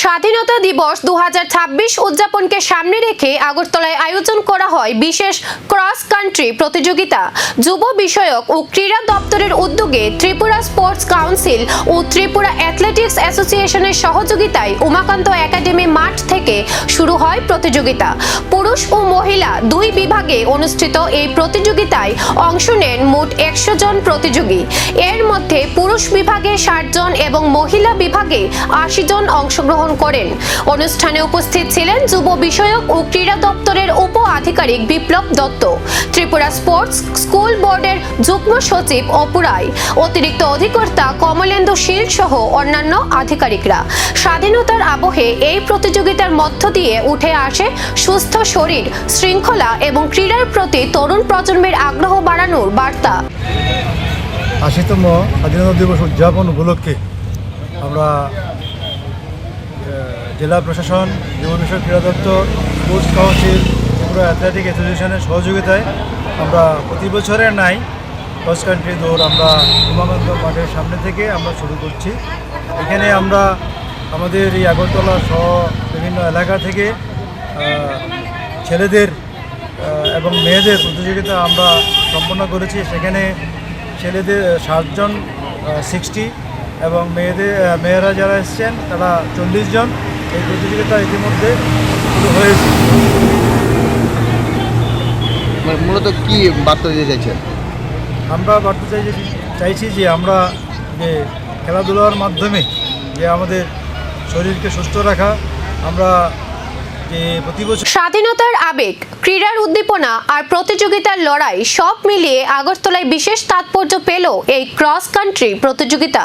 স্বাধীনতা দিবস 2026 উদযাপনকে সামনে রেখে আগরতলায় আয়োজন করা হয় বিশেষ ক্রস কান্ট্রি প্রতিযোগিতা। যুব বিষয়ক ও ক্রীড়া দপ্তরের উদ্যোগে ত্রিপুরা স্পোর্টস কাউন্সিল ও ত্রিপুরা অ্যাথলেটিক্স অ্যাসোসিয়েশনের সহযোগিতায় উমাকান্ত একাডেমি মাঠ থেকে শুরু হয় প্রতিযোগিতা। পুরুষ ও মহিলা দুই বিভাগে অনুষ্ঠিত এই প্রতিযোগিতায় অংশ নেন মোট 100 জন প্রতিযোগী। এর মধ্যে পুরুষ বিভাগে 60 জন এবং মহিলা বিভাগে 80 জন অংশগ্রহণ করেন। অনুষ্ঠানে উপস্থিত ছিলেন যুব বিষয়ক ও ক্রীড়া দপ্তরের উপ আধিকারিক বিপ্লব দত্ত, ত্রিপুরা স্পোর্টস স্কুল বোর্ডের যুগ্ম সচিব অপুরাই, অতিরিক্ত অধিকর্তা কমলেন্দু শীল সহ অন্যান্য আধিকারিকরা। স্বাধীনতার আবহে এই প্রতিযোগিতার মধ্য দিয়ে উঠে আসে সুস্থ শরীর, শৃঙ্খলা এবং ক্রীড়ার প্রতি তরুণ প্রজন্মের আগ্রহ বাড়ানোর বার্তা। 80তম স্বাধীনতা দিবস উদযাপন উপলক্ষে আমরা জেলা প্রশাসন, যুব বিষয়ক ক্রীড়া দপ্তর, স্পোর্টস কাউন্সিল, ত্রিপুরা অ্যাথলেটিক অ্যাসোসিয়েশনের সহযোগিতায় আমরা প্রতি বছরের নাই ক্রস কান্ট্রি দৌড় আমরা উমাকান্ত মাঠের সামনে থেকে আমরা শুরু করছি। এখানে আমরা আমাদের এই আগরতলা সহ বিভিন্ন এলাকা থেকে ছেলেদের এবং মেয়েদের প্রতিযোগিতা আমরা সম্পন্ন করেছি। সেখানে ছেলেদের 60 জন 60 এবং মেয়েরা যারা এসছেন তারা 40 জন। এই প্রতিযোগিতা ইতিমধ্যে শুরু হয়েছে। মূলত কি বার্তা দিতে চাইছেন? আমরা বার্তা চাইছি যে আমরা যে খেলাধুলার মাধ্যমে যে আমাদের শরীরকে সুস্থ রাখা, আমরা যে প্রতি বছর স্বাধীনতার আবেগ, ক্রীড়ার উদ্দীপনা আর প্রতিযোগিতার লড়াই সব মিলিয়ে আগরতলায় বিশেষ তাৎপর্য পেল এই ক্রস কান্ট্রি প্রতিযোগিতা।